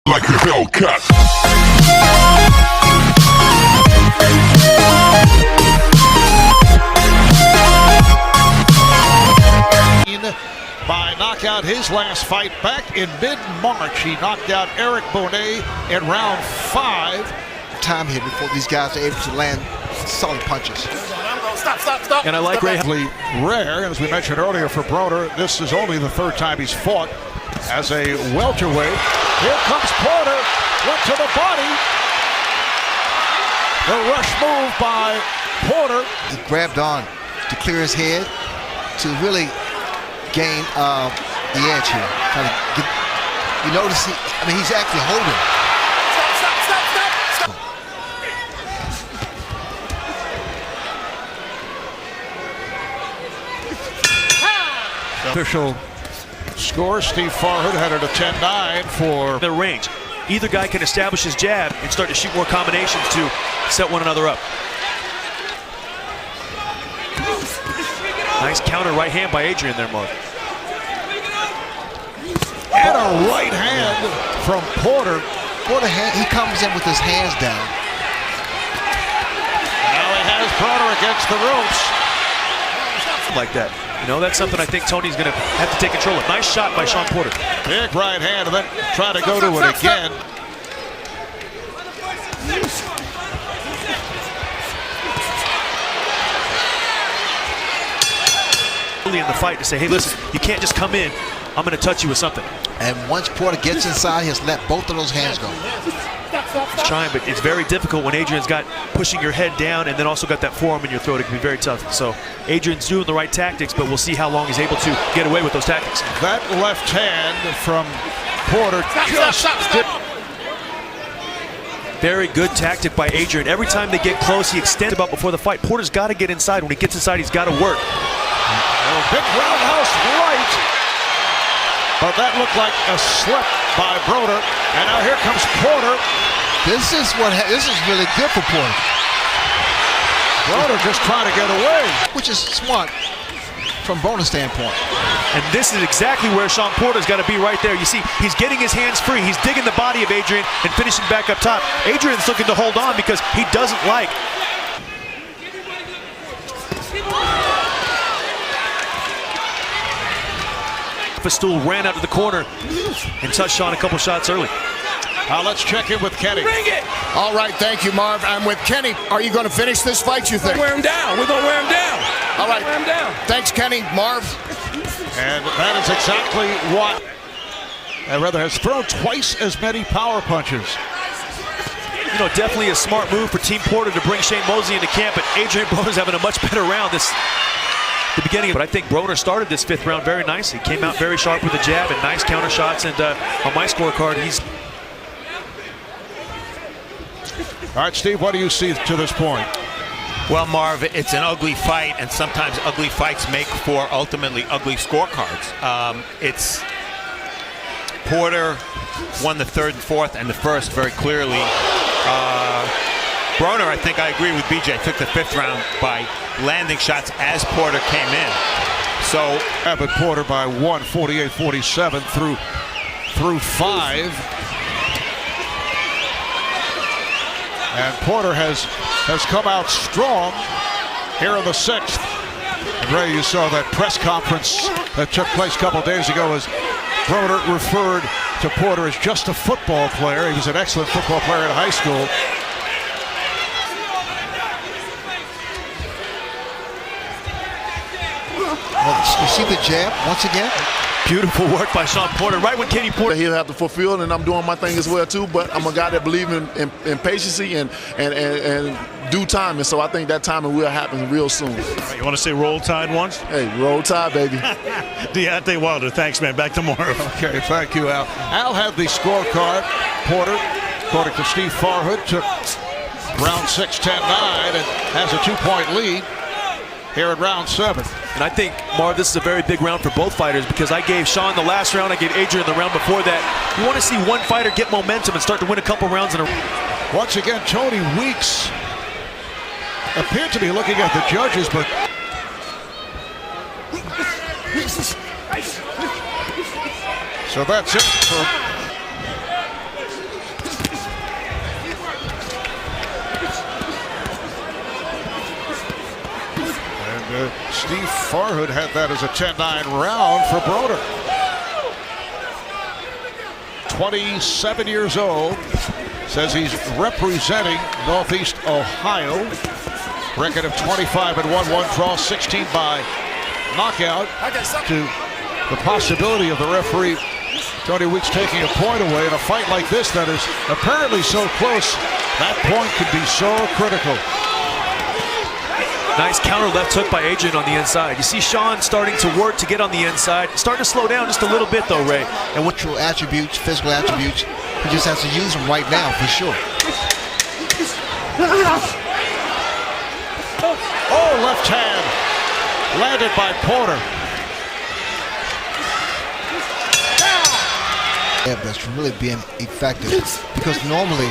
Like a Hellcat. By knockout his last fight back in mid-March. He knocked out Broner in round 5. Time here before these guys are able to land solid punches. Stop. And I like relatively rare, as we mentioned earlier for Broner, this is only the 3rd time he's fought as a welterweight. Here comes Porter, went to the body. The rush move by Porter. He grabbed on to clear his head to really gain the edge here. You notice he's actually holding. Stop. Official score, Steve Farhood had it a 10-9 for the range. Either guy can establish his jab and start to shoot more combinations to set one another up. Nice counter right hand by Adrian there, Mark. And a right hand from Porter. Porter, he comes in with his hands down. Now he has Broner against the ropes. Like that. You know, that's something I think Tony's going to have to take control of. Nice shot by Sean Porter. Big right hand, and then try to go to it again. In the fight to say, hey, listen, you can't just come in. I'm going to touch you with something. And once Porter gets inside, he has let both of those hands go. He's trying, but it's very difficult when Adrian's got pushing your head down and then also got that forearm in your throat. It can be very tough. So Adrian's doing the right tactics, but we'll see how long he's able to get away with those tactics. That left hand from Porter Stop. Very good tactic by Adrian. Every time they get close, he extends about before the fight. Porter's got to get inside. When he gets inside, he's got to work. Big roundhouse right. But that looked like a slip by Broner. And now here comes Porter. This is really good for Porter. Broner just trying to get away. Which is smart from Broner's standpoint. And this is exactly where Sean Porter's got to be right there. You see, he's getting his hands free. He's digging the body of Adrian and finishing back up top. Adrian's looking to hold on because he doesn't like. Stool ran out to the corner and touched Sean a couple shots early. Let's check in with Kenny. Bring it! All right, thank you, Marv. I'm with Kenny. Are you going to finish this fight, you think? We're going to wear him down. We're going to wear him down. All right. Wear him down. Thanks, Kenny. Marv? And that is exactly what rather has thrown twice as many power punches. You know, definitely a smart move for Team Porter to bring Shane Mosley into camp, but Adrian Broner's having a much better round the beginning. But I think Broner started this 5th round very nicely. Came out very sharp with a jab and nice counter shots. And on my scorecard, he's... All right, Steve, what do you see to this point? Well, Marv, it's an ugly fight, and sometimes ugly fights make for ultimately ugly scorecards. It's Porter won the 3rd and 4th and the 1st very clearly. Broner, I think I agree with BJ, took the 5th round by landing shots as Porter came in. So, But Porter by 1, 48-47 through 5. And Porter has come out strong here in the 6th. And Ray, you saw that press conference that took place a couple days ago as Broner referred to Porter as just a football player. He was an excellent football player in high school. You see the jab once again? Beautiful work by Sean Porter. Right when Kenny Porter... He'll have to fulfill, and I'm doing my thing as well, too. But I'm a guy that believes in patience and due time. And so I think that timing will happen real soon. All right, you want to say roll tide once? Hey, roll tide, baby. Deontay Wilder, thanks, man. Back tomorrow. Okay, thank you, Al. Al had the scorecard. Porter, according to Steve Farhood, took round 6, 10-9, and has a 2-point lead here in round 7. And I think, Marv, this is a very big round for both fighters because I gave Sean the last round, I gave Adrian the round before that. You want to see one fighter get momentum and start to win a couple rounds in a row. Once again, Tony Weeks appeared to be looking at the judges, but so that's it for Steve Farhood had that as a 10-9 round for Broner. 27 years old. Says he's representing Northeast Ohio. Record of 25-1, one draw, 16 by knockout. To the possibility of the referee Tony Weeks taking a point away in a fight like this that is apparently so close. That point could be so critical. Nice counter left hook by Adrian on the inside. You see Sean starting to work to get on the inside. Starting to slow down just a little bit though, Ray. And what true attributes, physical attributes, he just has to use them right now for sure. Oh, left hand landed by Porter. Yeah, that's really being effective because normally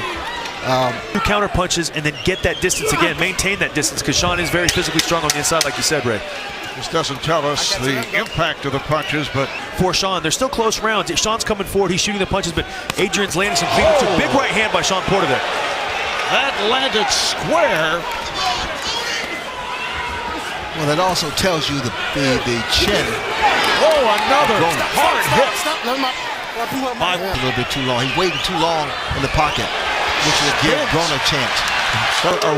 Two counter punches and then get that distance again, maintain that distance, because Sean is very physically strong on the inside, like you said, Ray. This doesn't tell us the impact of the punches, but For Sean, they're still close rounds. Sean's coming forward, he's shooting the punches, but Adrian's landing some clean. Oh. Big right hand by Sean Porter there. That landed square. well, that also tells you the chin. Oh, another hard hit. A little bit too long. He's waiting too long in the pocket, which will give Broner a chance.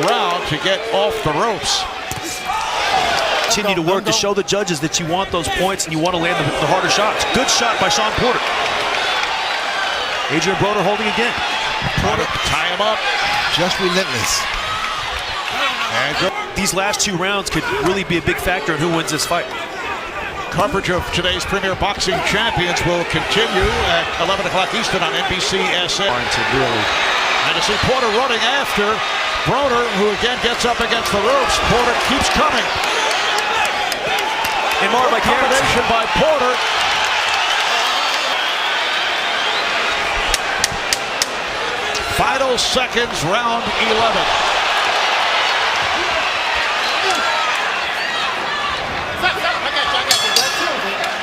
Around to get off the ropes. Continue to work to show the judges that you want those points and you want to land the harder shots. Good shot by Sean Porter. Adrian Broner holding again. Porter, tie him up. Just relentless. And These last two rounds could really be a big factor in who wins this fight. coverage of today's Premier Boxing Champions will continue at 11 o'clock Eastern on NBCSN. And to see Porter running after Broner, who again gets up against the ropes. Porter keeps coming. And Marv, by combination by Porter. Final seconds, round 11.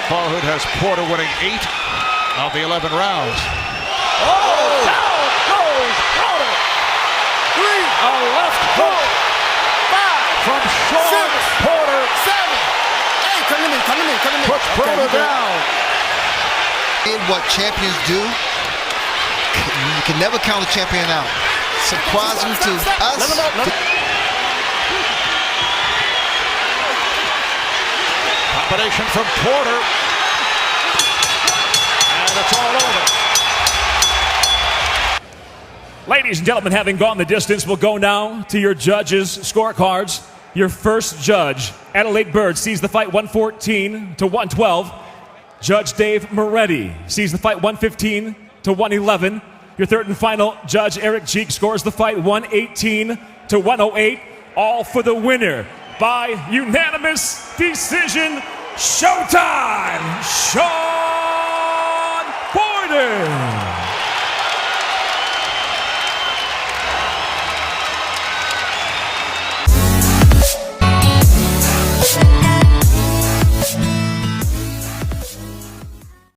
Farhood has Porter winning 8 of the 11 rounds. Oh, down goes Broner. A left hook from Sean Porter. Puts Broner down. And what champions do, you can never count a champion out. Surprising to us. Combination from Porter. And it's all over. Ladies and gentlemen, having gone the distance, we'll go now to your judges' scorecards. Your first judge, Adelaide Bird, sees the fight 114 to 112. Judge Dave Moretti sees the fight 115 to 111. Your third and final judge, Eric Cheek, scores the fight 118 to 108. All for the winner by unanimous decision. Showtime! Sean Porter!